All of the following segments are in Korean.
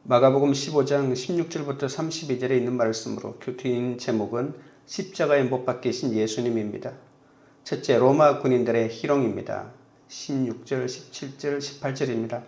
마가복음 15장 16절부터 32절에 있는 말씀으로 큐티인 제목은 십자가에 못 박히신 예수님입니다. 첫째, 로마 군인들의 희롱입니다. 16절, 17절, 18절입니다.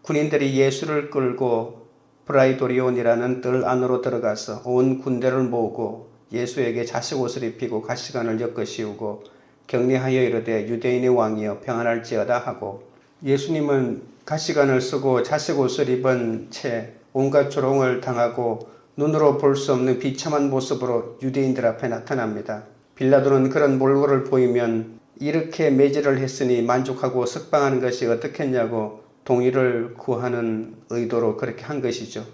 군인들이 예수를 끌고 브라이도리온이라는 뜰 안으로 들어가서 온 군대를 모으고 예수에게 자식 옷을 입히고 가시관을 엮어 씌우고 격려하여 이르되 유대인의 왕이여 평안할지어다 하고, 예수님은 가시관을 쓰고 자식 옷을 입은 채 온갖 조롱을 당하고 눈으로 볼 수 없는 비참한 모습으로 유대인들 앞에 나타납니다. 빌라도는 그런 몰골을 보이면 이렇게 매질을 했으니 만족하고 석방하는 것이 어떻겠냐고 동의를 구하는 의도로 그렇게 한 것이죠.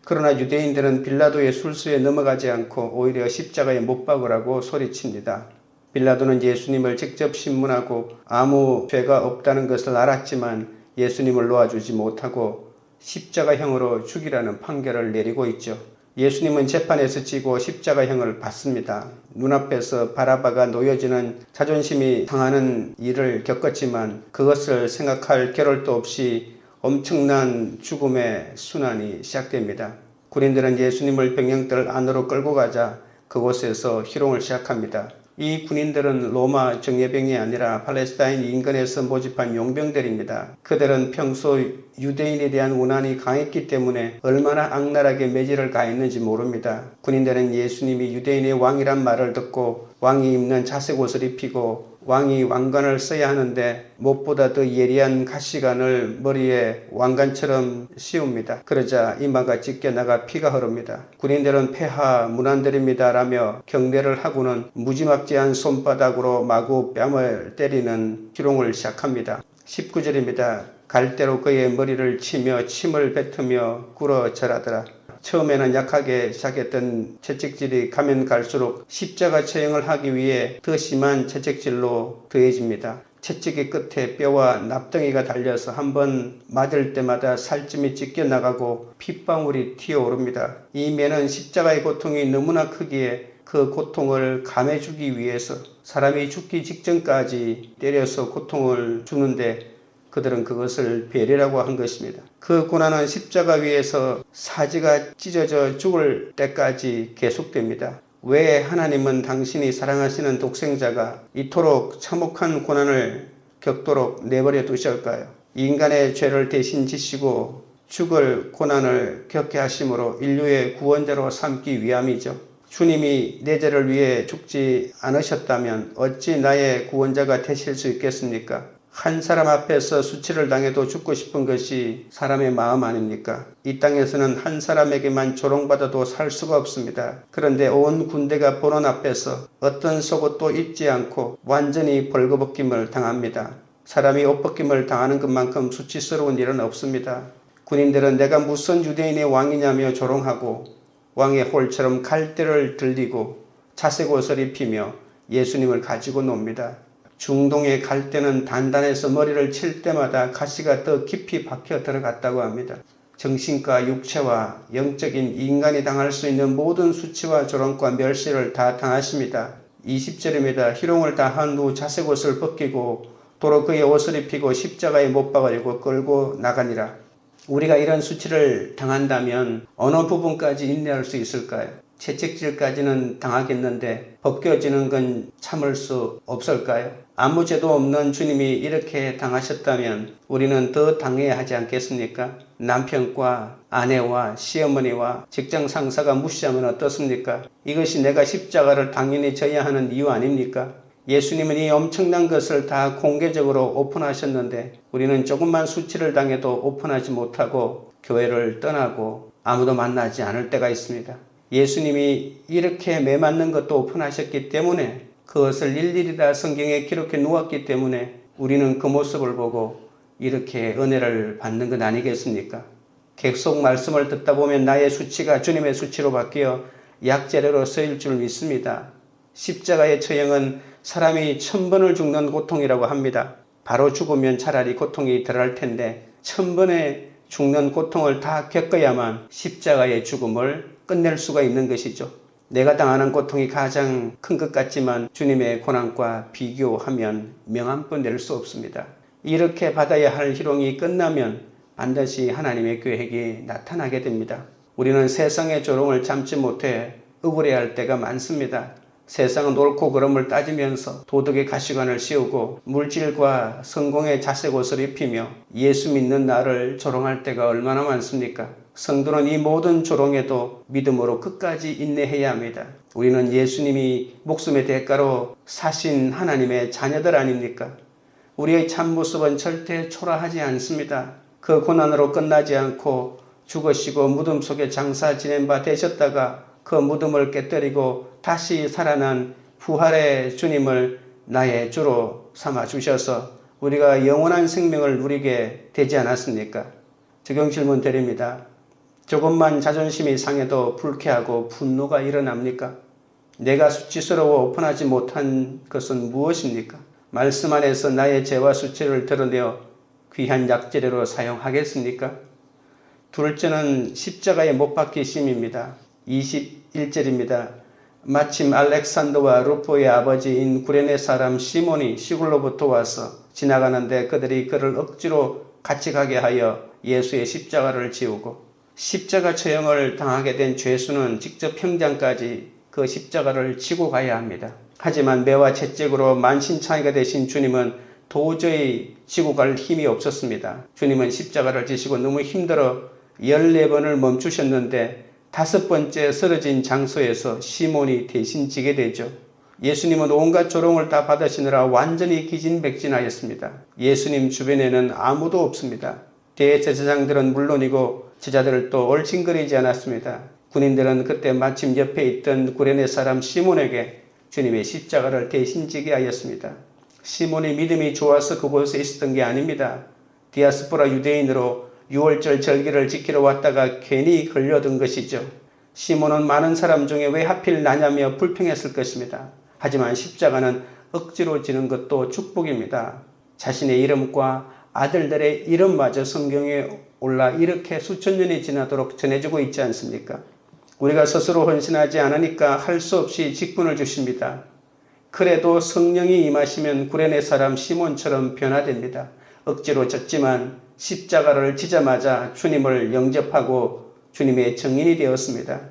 그러나 유대인들은 빌라도의 술수에 넘어가지 않고 오히려 십자가에 못 박으라고 소리칩니다. 빌라도는 예수님을 직접 신문하고 아무 죄가 없다는 것을 알았지만 예수님을 놓아주지 못하고 십자가형으로 죽이라는 판결을 내리고 있죠. 예수님은 재판에서 지고 십자가형을 받습니다. 눈앞에서 바라바가 놓여지는 자존심이 상하는 일을 겪었지만 그것을 생각할 겨를도 없이 엄청난 죽음의 순환이 시작됩니다. 군인들은 예수님을 병영들 안으로 끌고 가자 그곳에서 희롱을 시작합니다. 이 군인들은 로마 정예병이 아니라 팔레스타인 인근에서 모집한 용병들입니다. 그들은 평소 유대인에 대한 원한이 강했기 때문에 얼마나 악랄하게 매질을 가했는지 모릅니다. 군인들은 예수님이 유대인의 왕이란 말을 듣고 왕이 입는 자색 옷을 입히고 왕이 왕관을 써야 하는데 무엇보다 더 예리한 가시관을 머리에 왕관처럼 씌웁니다. 그러자 이마가 찢겨나가 피가 흐릅니다. 군인들은 폐하 문안드립니다 라며 경례를 하고는 무지막지한 손바닥으로 마구 뺨을 때리는 희롱을 시작합니다. 19절입니다. 갈대로 그의 머리를 치며 침을 뱉으며 꿇어 절하더라. 처음에는 약하게 시작했던 채찍질이 가면 갈수록 십자가 처형을 하기 위해 더 심한 채찍질로 더해집니다. 채찍의 끝에 뼈와 납덩이가 달려서 한번 맞을 때마다 살점이 찢겨나가고 핏방울이 튀어오릅니다. 이 매는 십자가의 고통이 너무나 크기에 그 고통을 감해주기 위해서 사람이 죽기 직전까지 때려서 고통을 주는데 그들은 그것을 배려라고 한 것입니다. 그 고난은 십자가 위에서 사지가 찢어져 죽을 때까지 계속됩니다. 왜 하나님은 당신이 사랑하시는 독생자가 이토록 참혹한 고난을 겪도록 내버려 두실까요? 인간의 죄를 대신 지시고 죽을 고난을 겪게 하심으로 인류의 구원자로 삼기 위함이죠. 주님이 내 죄를 위해 죽지 않으셨다면 어찌 나의 구원자가 되실 수 있겠습니까? 한 사람 앞에서 수치를 당해도 죽고 싶은 것이 사람의 마음 아닙니까? 이 땅에서는 한 사람에게만 조롱받아도 살 수가 없습니다. 그런데 온 군대가 보는 앞에서 어떤 속옷도 입지 않고 완전히 벌거벗김을 당합니다. 사람이 옷벗김을 당하는 것만큼 수치스러운 일은 없습니다. 군인들은 내가 무슨 유대인의 왕이냐며 조롱하고 왕의 홀처럼 갈대를 들리고 자색 옷을 입히며 예수님을 가지고 놉니다. 중동의 갈대는 단단해서 머리를 칠 때마다 가시가 더 깊이 박혀 들어갔다고 합니다. 정신과 육체와 영적인 인간이 당할 수 있는 모든 수치와 조롱과 멸시를 다 당하십니다. 20절입니다. 희롱을 다 한 후 자색 옷을 벗기고 도로 그의 옷을 입히고 십자가에 못 박으려고 끌고 나가니라. 우리가 이런 수치를 당한다면 어느 부분까지 인내할 수 있을까요? 채찍질까지는 당하겠는데 벗겨지는 건 참을 수 없을까요? 아무 죄도 없는 주님이 이렇게 당하셨다면 우리는 더 당해야 하지 않겠습니까? 남편과 아내와 시어머니와 직장 상사가 무시하면 어떻습니까? 이것이 내가 십자가를 당연히 져야 하는 이유 아닙니까? 예수님은 이 엄청난 것을 다 공개적으로 오픈하셨는데 우리는 조금만 수치를 당해도 오픈하지 못하고 교회를 떠나고 아무도 만나지 않을 때가 있습니다. 예수님이 이렇게 매맞는 것도 오픈하셨기 때문에 그것을 일일이 다 성경에 기록해 놓았기 때문에 우리는 그 모습을 보고 이렇게 은혜를 받는 것 아니겠습니까? 계속 말씀을 듣다 보면 나의 수치가 주님의 수치로 바뀌어 약재료로 쓰일 줄 믿습니다. 십자가의 처형은 사람이 1000번을 죽는 고통이라고 합니다. 바로 죽으면 차라리 고통이 덜할 텐데 1000번의 죽는 고통을 다 겪어야만 십자가의 죽음을 끝낼 수가 있는 것이죠. 내가 당하는 고통이 가장 큰 것 같지만 주님의 고난과 비교하면 명 한 번 낼 수 없습니다. 이렇게 받아야 할 희롱이 끝나면 반드시 하나님의 계획이 나타나게 됩니다. 우리는 세상의 조롱을 참지 못해 억울해할 때가 많습니다. 세상은 옳고 그름을 따지면서 도덕의 가시관을 씌우고 물질과 성공의 자색옷을 입히며 예수 믿는 나를 조롱할 때가 얼마나 많습니까? 성도는 이 모든 조롱에도 믿음으로 끝까지 인내해야 합니다. 우리는 예수님이 목숨의 대가로 사신 하나님의 자녀들 아닙니까? 우리의 참모습은 절대 초라하지 않습니다. 그 고난으로 끝나지 않고 죽으시고 무덤 속에 장사 지낸 바 되셨다가 그 무덤을 깨뜨리고 다시 살아난 부활의 주님을 나의 주로 삼아 주셔서 우리가 영원한 생명을 누리게 되지 않았습니까? 적용 질문 드립니다. 조금만 자존심이 상해도 불쾌하고 분노가 일어납니까? 내가 수치스러워 오픈하지 못한 것은 무엇입니까? 말씀 안에서 나의 죄와 수치를 드러내어 귀한 약재료로 사용하겠습니까? 둘째는 십자가의 못 박히심입니다. 21절입니다. 마침 알렉산더와 루포의 아버지인 구레네 사람 시몬이 시골로부터 와서 지나가는데 그들이 그를 억지로 같이 가게 하여 예수의 십자가를 지우고 십자가 처형을 당하게 된 죄수는 직접 평장까지 그 십자가를 지고 가야 합니다. 하지만 매와 채찍으로 만신창이가 되신 주님은 도저히 지고 갈 힘이 없었습니다. 주님은 십자가를 지시고 너무 힘들어 14번을 멈추셨는데 5번째 쓰러진 장소에서 시몬이 대신 지게 되죠. 예수님은 온갖 조롱을 다 받으시느라 완전히 기진백진하였습니다. 예수님 주변에는 아무도 없습니다. 대제사장들은 물론이고 제자들도 얼씬거리지 않았습니다. 군인들은 그때 마침 옆에 있던 구레네 사람 시몬에게 주님의 십자가를 대신 지게 하였습니다. 시몬이 믿음이 좋아서 그곳에 있었던 게 아닙니다. 디아스포라 유대인으로 6월절 절기를 지키러 왔다가 괜히 걸려든 것이죠. 시몬은 많은 사람 중에 왜 하필 나냐며 불평했을 것입니다. 하지만 십자가는 억지로 지는 것도 축복입니다. 자신의 이름과 아들들의 이름마저 성경에 올라 이렇게 수천 년이 지나도록 전해지고 있지 않습니까? 우리가 스스로 헌신하지 않으니까 할 수 없이 직분을 주십니다. 그래도 성령이 임하시면 구레네 사람 시몬처럼 변화됩니다. 억지로 졌지만 십자가를 지자마자 주님을 영접하고 주님의 증인이 되었습니다.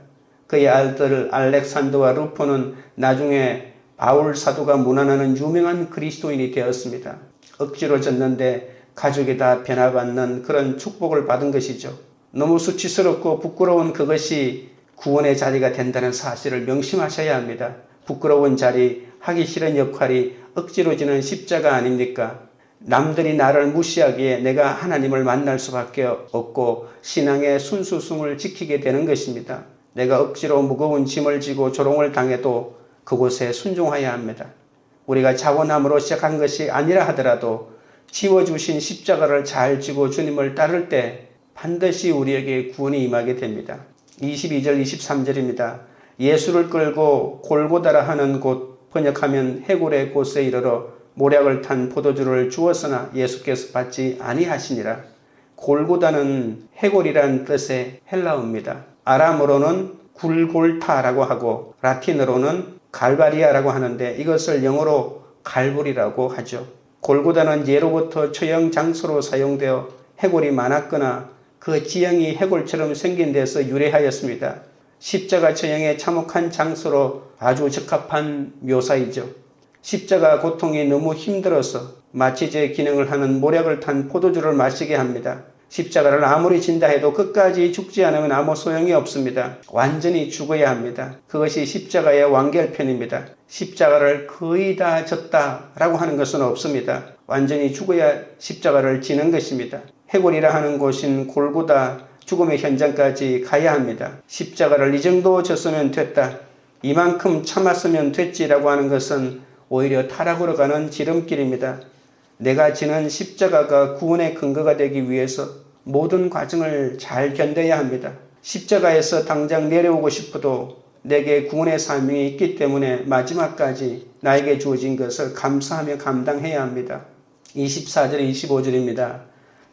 그의 아들 알렉산더와 루포는 나중에 바울 사도가 문안하는 유명한 그리스도인이 되었습니다. 억지로 졌는데 가족이 다 변화받는 그런 축복을 받은 것이죠. 너무 수치스럽고 부끄러운 그것이 구원의 자리가 된다는 사실을 명심하셔야 합니다. 부끄러운 자리, 하기 싫은 역할이 억지로 지는 십자가 아닙니까? 남들이 나를 무시하기에 내가 하나님을 만날 수밖에 없고 신앙의 순수성을 지키게 되는 것입니다. 내가 억지로 무거운 짐을 지고 조롱을 당해도 그곳에 순종해야 합니다. 우리가 자원함으로 시작한 것이 아니라 하더라도 지워주신 십자가를 잘 지고 주님을 따를 때 반드시 우리에게 구원이 임하게 됩니다. 22절 23절입니다. 예수를 끌고 골고다라 하는 곳, 번역하면 해골의 곳에 이르러 모략을 탄 포도주를 주었으나 예수께서 받지 아니하시니라. 골고다는 해골이란 뜻의 헬라어입니다. 아람어로는 굴골타라고 하고 라틴어로는 갈바리아라고 하는데 이것을 영어로 갈불이라고 하죠. 골고다는 예로부터 처형 장소로 사용되어 해골이 많았거나 그 지형이 해골처럼 생긴 데서 유래하였습니다. 십자가 처형에 참혹한 장소로 아주 적합한 묘사이죠. 십자가 고통이 너무 힘들어서 마취제 기능을 하는 모략을 탄 포도주를 마시게 합니다. 십자가를 아무리 진다 해도 끝까지 죽지 않으면 아무 소용이 없습니다. 완전히 죽어야 합니다. 그것이 십자가의 완결편입니다. 십자가를 거의 다 졌다라고 하는 것은 없습니다. 완전히 죽어야 십자가를 지는 것입니다. 해골이라 하는 곳인 골고다 죽음의 현장까지 가야 합니다. 십자가를 이 정도 졌으면 됐다, 이만큼 참았으면 됐지라고 하는 것은 오히려 타락으로 가는 지름길입니다. 내가 지는 십자가가 구원의 근거가 되기 위해서 모든 과정을 잘 견뎌야 합니다. 십자가에서 당장 내려오고 싶어도 내게 구원의 사명이 있기 때문에 마지막까지 나에게 주어진 것을 감사하며 감당해야 합니다. 24절 25절입니다.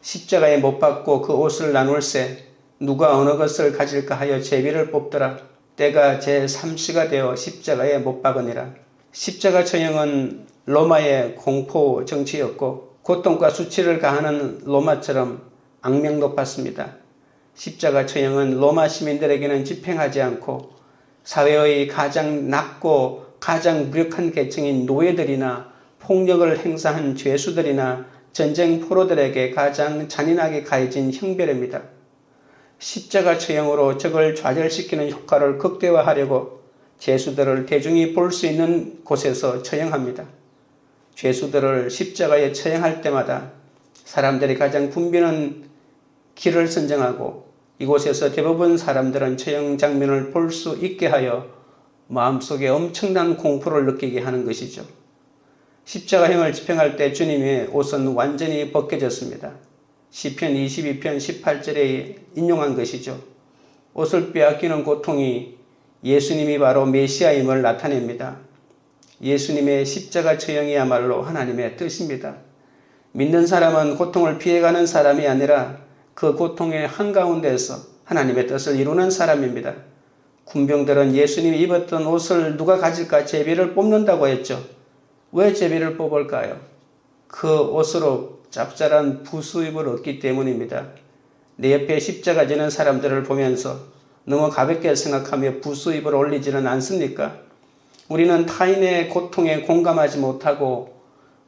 십자가에 못 박고 그 옷을 나눌세 누가 어느 것을 가질까 하여 제비를 뽑더라. 때가 제3시가 되어 십자가에 못 박으니라. 십자가 처형은 로마의 공포 정치였고 고통과 수치를 가하는 로마처럼 악명 높았습니다. 십자가 처형은 로마 시민들에게는 집행하지 않고 사회의 가장 낮고 가장 무력한 계층인 노예들이나 폭력을 행사한 죄수들이나 전쟁 포로들에게 가장 잔인하게 가해진 형벌입니다. 십자가 처형으로 적을 좌절시키는 효과를 극대화하려고 죄수들을 대중이 볼 수 있는 곳에서 처형합니다. 죄수들을 십자가에 처형할 때마다 사람들이 가장 붐비는 길을 선정하고 이곳에서 대부분 사람들은 처형 장면을 볼 수 있게 하여 마음속에 엄청난 공포를 느끼게 하는 것이죠. 십자가형을 집행할 때 주님의 옷은 완전히 벗겨졌습니다. 시편 22편 18절에 인용한 것이죠. 옷을 빼앗기는 고통이 예수님이 바로 메시아임을 나타냅니다. 예수님의 십자가 처형이야말로 하나님의 뜻입니다. 믿는 사람은 고통을 피해가는 사람이 아니라 그 고통의 한가운데서 하나님의 뜻을 이루는 사람입니다. 군병들은 예수님이 입었던 옷을 누가 가질까 제비를 뽑는다고 했죠. 왜 제비를 뽑을까요? 그 옷으로 짭짤한 부수입을 얻기 때문입니다. 내 옆에 십자가 지는 사람들을 보면서 너무 가볍게 생각하며 부수입을 올리지는 않습니까? 우리는 타인의 고통에 공감하지 못하고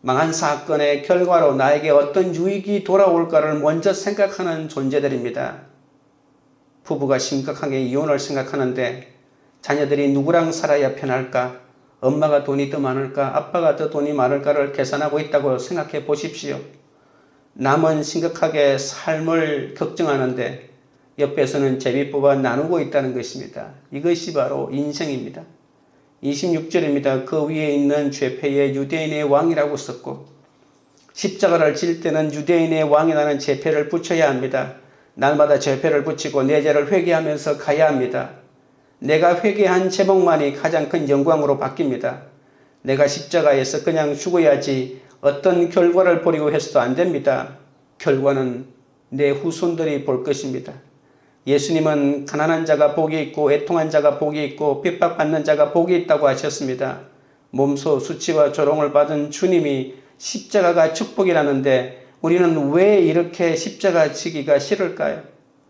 망한 사건의 결과로 나에게 어떤 유익이 돌아올까를 먼저 생각하는 존재들입니다. 부부가 심각하게 이혼을 생각하는데 자녀들이 누구랑 살아야 편할까? 엄마가 돈이 더 많을까? 아빠가 더 돈이 많을까를 계산하고 있다고 생각해 보십시오. 남은 심각하게 삶을 걱정하는데 옆에서는 제비 뽑아 나누고 있다는 것입니다. 이것이 바로 인생입니다. 26절입니다. 그 위에 있는 죄패에 유대인의 왕이라고 썼고 십자가를 질 때는 유대인의 왕이라는 죄패를 붙여야 합니다. 날마다 죄패를 붙이고 내 죄를 회개하면서 가야 합니다. 내가 회개한 제목만이 가장 큰 영광으로 바뀝니다. 내가 십자가에서 그냥 죽어야지 어떤 결과를 보려고 해서도 안 됩니다. 결과는 내 후손들이 볼 것입니다. 예수님은 가난한 자가 복이 있고 애통한 자가 복이 있고 핍박받는 자가 복이 있다고 하셨습니다. 몸소 수치와 조롱을 받은 주님이 십자가가 축복이라는데 우리는 왜 이렇게 십자가 지기가 싫을까요?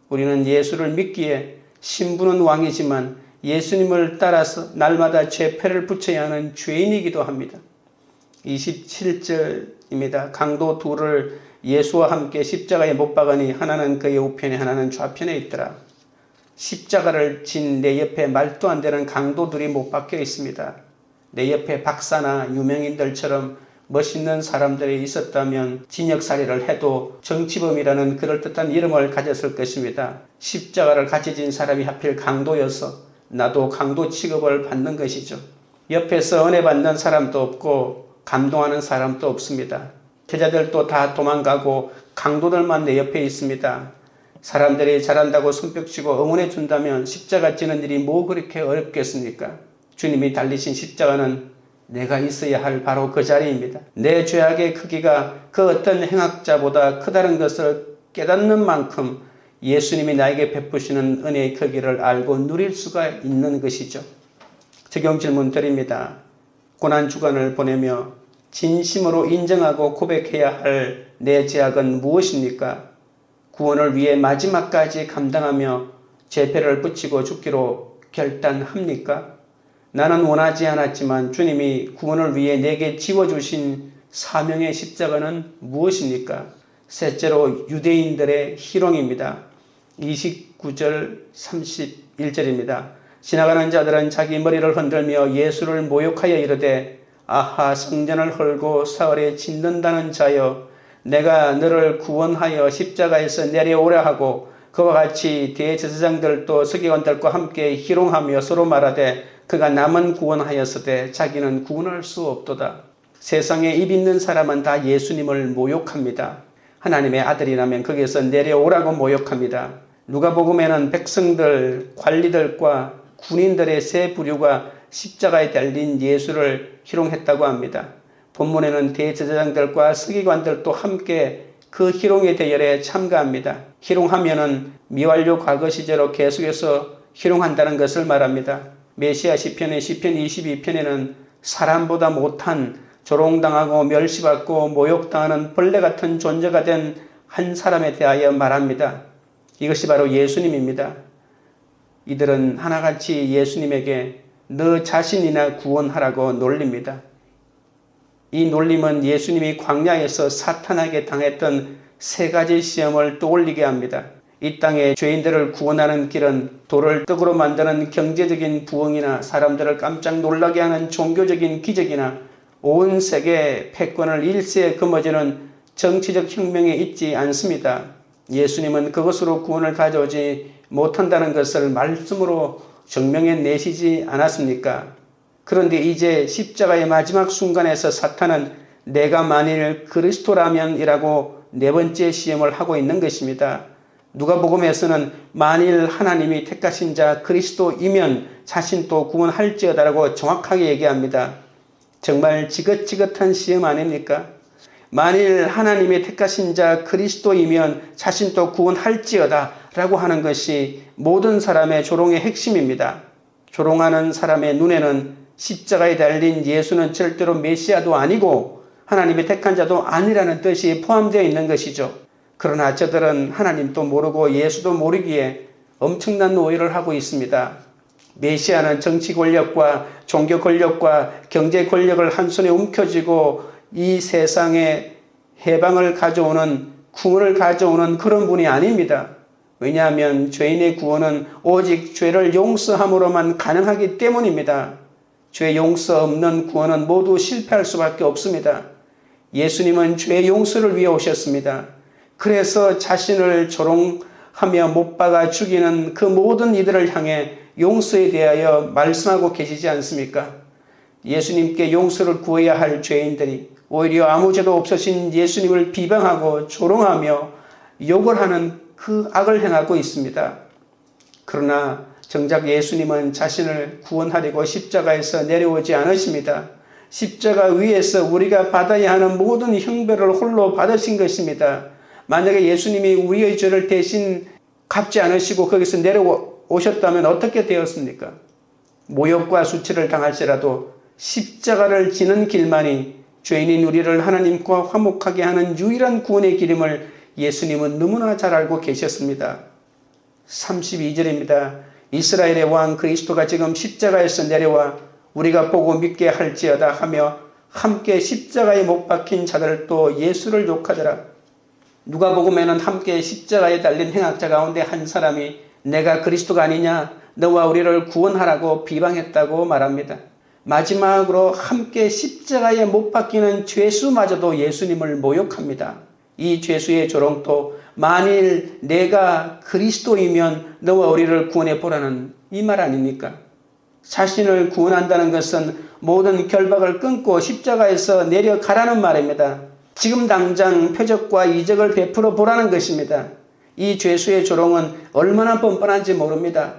우리는 예수를 믿기에 신부는 왕이지만 예수님을 따라서 날마다 죄패를 붙여야 하는 죄인이기도 합니다. 27절입니다. 강도 둘을 예수와 함께 십자가에 못 박으니 하나는 그의 우편에 하나는 좌편에 있더라. 십자가를 진 내 옆에 말도 안 되는 강도들이 못 박혀 있습니다. 내 옆에 박사나 유명인들처럼 멋있는 사람들이 있었다면 진역살이를 해도 정치범이라는 그럴듯한 이름을 가졌을 것입니다. 십자가를 같이 진 사람이 하필 강도여서 나도 강도 취급을 받는 것이죠. 옆에서 은혜 받는 사람도 없고 감동하는 사람도 없습니다. 제자들도 다 도망가고 강도들만 내 옆에 있습니다. 사람들이 잘한다고 손뼉치고 응원해 준다면 십자가 지는 일이 뭐 그렇게 어렵겠습니까? 주님이 달리신 십자가는 내가 있어야 할 바로 그 자리입니다. 내 죄악의 크기가 그 어떤 행악자보다 크다는 것을 깨닫는 만큼 예수님이 나에게 베푸시는 은혜의 크기를 알고 누릴 수가 있는 것이죠. 적용 질문 드립니다. 고난주간을 보내며 진심으로 인정하고 고백해야 할 내 죄악은 무엇입니까? 구원을 위해 마지막까지 감당하며 죄패를 붙이고 죽기로 결단합니까? 나는 원하지 않았지만 주님이 구원을 위해 내게 지워주신 사명의 십자가는 무엇입니까? 셋째로 유대인들의 희롱입니다. 29절 31절입니다. 지나가는 자들은 자기 머리를 흔들며 예수를 모욕하여 이르되 아하 성전을 헐고 사흘에 짓는다는 자여 내가 너를 구원하여 십자가에서 내려오라 하고 그와 같이 대제사장들도 서기관들과 함께 희롱하며 서로 말하되 그가 남은 구원하였으되 자기는 구원할 수 없도다. 세상에 입 있는 사람은 다 예수님을 모욕합니다. 하나님의 아들이라면 거기에서 내려오라고 모욕합니다. 누가복음에는 백성들, 관리들과 군인들의 세 부류가 십자가에 달린 예수를 희롱했다고 합니다. 본문에는 대제사장들과 서기관들도 함께 그 희롱의 대열에 참가합니다. 희롱하면은 미완료 과거 시제로 계속해서 희롱한다는 것을 말합니다. 메시아 시편의 시편 22편에는 사람보다 못한 조롱당하고 멸시받고 모욕당하는 벌레 같은 존재가 된 한 사람에 대하여 말합니다. 이것이 바로 예수님입니다. 이들은 하나같이 예수님에게 너 자신이나 구원하라고 놀립니다. 이 놀림은 예수님이 광야에서 사탄에게 당했던 세 가지 시험을 떠올리게 합니다. 이 땅에 죄인들을 구원하는 길은 돌을 떡으로 만드는 경제적인 부흥이나 사람들을 깜짝 놀라게 하는 종교적인 기적이나 온 세계 패권을 일시에 거머쥐는 정치적 혁명에 있지 않습니다. 예수님은 그것으로 구원을 가져오지 못한다는 것을 말씀으로 증명해 내시지 않았습니까? 그런데 이제 십자가의 마지막 순간에서 사탄은 내가 만일 그리스도라면이라고 네 번째 시험을 하고 있는 것입니다. 누가복음에서는 만일 하나님이 택하신 자 그리스도이면 자신도 구원할지어다라고 정확하게 얘기합니다. 정말 지긋지긋한 시험 아닙니까? 만일 하나님이 택하신 자 그리스도이면 자신도 구원할지어다 라고 하는 것이 모든 사람의 조롱의 핵심입니다. 조롱하는 사람의 눈에는 십자가에 달린 예수는 절대로 메시아도 아니고 하나님의 택한 자도 아니라는 뜻이 포함되어 있는 것이죠. 그러나 저들은 하나님도 모르고 예수도 모르기에 엄청난 오해를 하고 있습니다. 메시아는 정치 권력과 종교 권력과 경제 권력을 한 손에 움켜쥐고 이 세상에 해방을 가져오는, 구원을 가져오는 그런 분이 아닙니다. 왜냐하면 죄인의 구원은 오직 죄를 용서함으로만 가능하기 때문입니다. 죄 용서 없는 구원은 모두 실패할 수밖에 없습니다. 예수님은 죄 용서를 위해 오셨습니다. 그래서 자신을 조롱하며 못 박아 죽이는 그 모든 이들을 향해 용서에 대하여 말씀하고 계시지 않습니까? 예수님께 용서를 구해야 할 죄인들이 오히려 아무 죄도 없으신 예수님을 비방하고 조롱하며 욕을 하는 그 악을 행하고 있습니다. 그러나 정작 예수님은 자신을 구원하려고 십자가에서 내려오지 않으십니다. 십자가 위에서 우리가 받아야 하는 모든 형벌을 홀로 받으신 것입니다. 만약에 예수님이 우리의 죄를 대신 갚지 않으시고 거기서 내려오셨다면 어떻게 되었습니까? 모욕과 수치를 당할지라도 십자가를 지는 길만이 죄인인 우리를 하나님과 화목하게 하는 유일한 구원의 길임을 예수님은 너무나 잘 알고 계셨습니다. 32절입니다. 이스라엘의 왕 그리스도가 지금 십자가에서 내려와 우리가 보고 믿게 할지어다 하며 함께 십자가에 못 박힌 자들도 예수를 욕하더라. 누가복음에는 함께 십자가에 달린 행악자 가운데 한 사람이 내가 그리스도가 아니냐, 너와 우리를 구원하라고 비방했다고 말합니다. 마지막으로 함께 십자가에 못 박히는 죄수마저도 예수님을 모욕합니다. 이 죄수의 조롱도 만일 내가 그리스도이면 너와 우리를 구원해 보라는 이 말 아닙니까? 자신을 구원한다는 것은 모든 결박을 끊고 십자가에서 내려가라는 말입니다. 지금 당장 표적과 이적을 베풀어 보라는 것입니다. 이 죄수의 조롱은 얼마나 뻔뻔한지 모릅니다.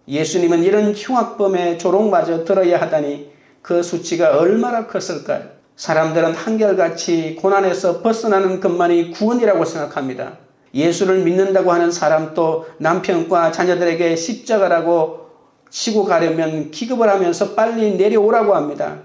예수님은 이런 흉악범의 조롱마저 들어야 하다니 그 수치가 얼마나 컸을까요? 사람들은 한결같이 고난에서 벗어나는 것만이 구원이라고 생각합니다. 예수를 믿는다고 하는 사람도 남편과 자녀들에게 십자가라고 치고 가려면 기겁을 하면서 빨리 내려오라고 합니다.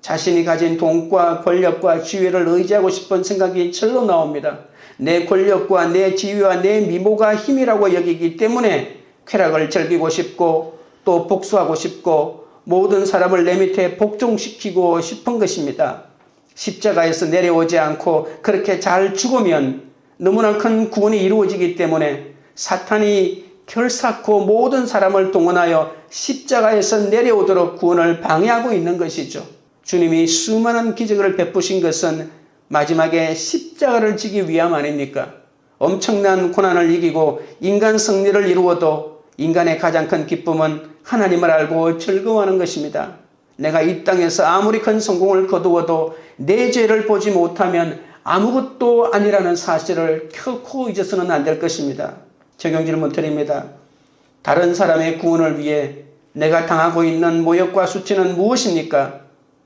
자신이 가진 돈과 권력과 지위를 의지하고 싶은 생각이 절로 나옵니다. 내 권력과 내 지위와 내 미모가 힘이라고 여기기 때문에 쾌락을 즐기고 싶고 또 복수하고 싶고 모든 사람을 내 밑에 복종시키고 싶은 것입니다. 십자가에서 내려오지 않고 그렇게 잘 죽으면 너무나 큰 구원이 이루어지기 때문에 사탄이 결사코 모든 사람을 동원하여 십자가에서 내려오도록 구원을 방해하고 있는 것이죠. 주님이 수많은 기적을 베푸신 것은 마지막에 십자가를 지기 위함 아닙니까? 엄청난 고난을 이기고 인간 승리를 이루어도 인간의 가장 큰 기쁨은 하나님을 알고 즐거워하는 것입니다. 내가 이 땅에서 아무리 큰 성공을 거두어도 내 죄를 보지 못하면 아무것도 아니라는 사실을 결코 잊어서는 안 될 것입니다. 적용 질문 드립니다. 다른 사람의 구원을 위해 내가 당하고 있는 모욕과 수치는 무엇입니까?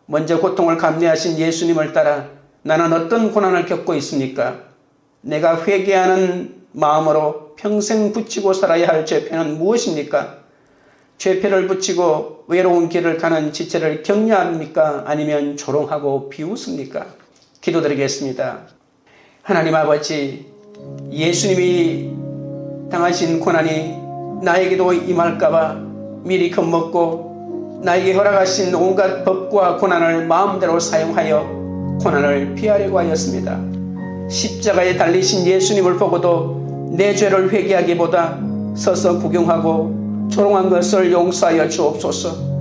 먼저 고통을 감내하신 예수님을 따라 나는 어떤 고난을 겪고 있습니까? 내가 회개하는 마음으로 평생 붙이고 살아야 할 죄패는 무엇입니까? 죄패를 붙이고 외로운 길을 가는 지체를 격려합니까? 아니면 조롱하고 비웃습니까? 기도드리겠습니다. 하나님 아버지, 예수님이 당하신 고난이 나에게도 임할까봐 미리 겁먹고 나에게 허락하신 온갖 법과 고난을 마음대로 사용하여 고난을 피하려고 하였습니다. 십자가에 달리신 예수님을 보고도 내 죄를 회개하기보다 서서 구경하고 조롱한 것을 용서하여 주옵소서.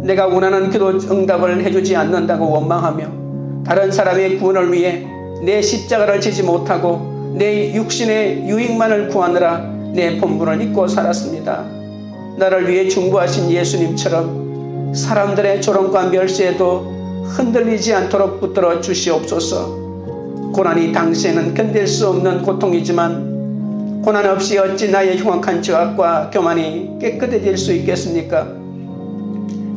내가 원하는 기도 응답을 해주지 않는다고 원망하며 다른 사람의 구원을 위해 내 십자가를 지지 못하고 내 육신의 유익만을 구하느라 내 본분을 잊고 살았습니다. 나를 위해 중보하신 예수님처럼 사람들의 조롱과 멸시에도 흔들리지 않도록 붙들어 주시옵소서. 고난이 당시에는 견딜 수 없는 고통이지만 고난 없이 어찌 나의 흉악한 죄악과 교만이 깨끗해질 수 있겠습니까?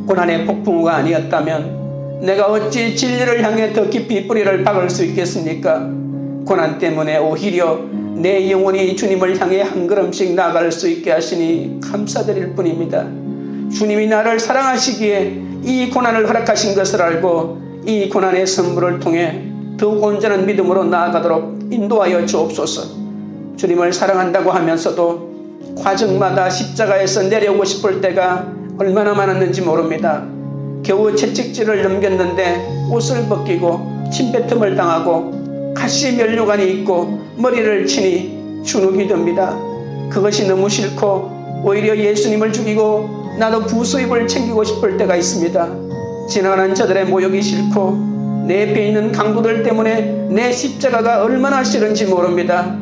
고난의 폭풍우가 아니었다면 내가 어찌 진리를 향해 더 깊이 뿌리를 박을 수 있겠습니까? 고난 때문에 오히려 내 영혼이 주님을 향해 한 걸음씩 나아갈 수 있게 하시니 감사드릴 뿐입니다. 주님이 나를 사랑하시기에 이 고난을 허락하신 것을 알고 이 고난의 선물을 통해 더욱 온전한 믿음으로 나아가도록 인도하여 주옵소서. 주님을 사랑한다고 하면서도 과정마다 십자가에서 내려오고 싶을 때가 얼마나 많았는지 모릅니다. 겨우 채찍질을 넘겼는데 옷을 벗기고 침뱉음을 당하고 가시 면류관이 있고 머리를 치니 주눅이 듭니다. 그것이 너무 싫고 오히려 예수님을 죽이고 나도 부수입을 챙기고 싶을 때가 있습니다. 지나가는 저들의 모욕이 싫고 내 옆에 있는 강도들 때문에 내 십자가가 얼마나 싫은지 모릅니다.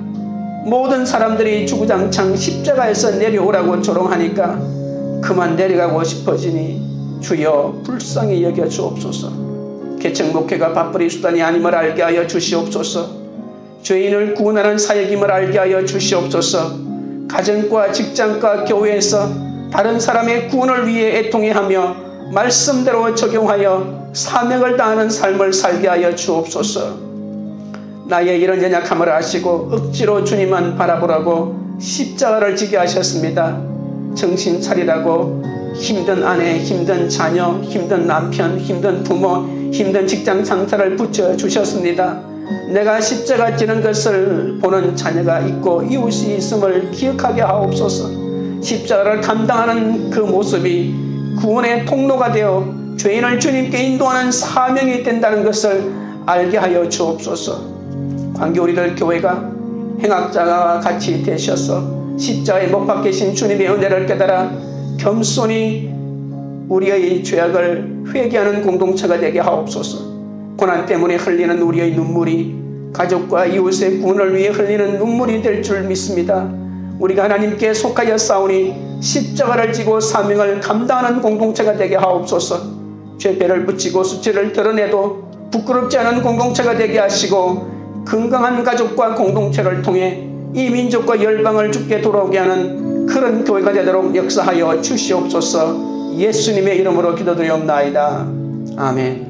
모든 사람들이 주구장창 십자가에서 내려오라고 조롱하니까 그만 내려가고 싶어지니 주여 불쌍히 여겨 주옵소서. 개척 목회가 밥벌이 수단이 아님을 알게 하여 주시옵소서. 죄인을 구원하는 사역임을 알게 하여 주시옵소서. 가정과 직장과 교회에서 다른 사람의 구원을 위해 애통해하며 말씀대로 적용하여 사명을 다하는 삶을 살게 하여 주옵소서. 나의 이런 연약함을 아시고 억지로 주님만 바라보라고 십자가를 지게 하셨습니다. 정신 차리라고 힘든 아내, 힘든 자녀, 힘든 남편, 힘든 부모, 힘든 직장 상사를 붙여주셨습니다. 내가 십자가 지는 것을 보는 자녀가 있고 이웃이 있음을 기억하게 하옵소서. 십자가를 감당하는 그 모습이 구원의 통로가 되어 죄인을 주님께 인도하는 사명이 된다는 것을 알게 하여 주옵소서. 관계 우리들 교회가 행악자와 같이 되셔서 십자가에 못 박히신 주님의 은혜를 깨달아 겸손히 우리의 죄악을 회개하는 공동체가 되게 하옵소서. 고난 때문에 흘리는 우리의 눈물이 가족과 이웃의 구원을 위해 흘리는 눈물이 될 줄 믿습니다. 우리가 하나님께 속하여 싸우니 십자가를 지고 사명을 감당하는 공동체가 되게 하옵소서. 죄배를 붙이고 수치를 드러내도 부끄럽지 않은 공동체가 되게 하시고 건강한 가족과 공동체를 통해 이 민족과 열방을 주께 돌아오게 하는 그런 교회가 되도록 역사하여 주시옵소서. 예수님의 이름으로 기도드리옵나이다. 아멘.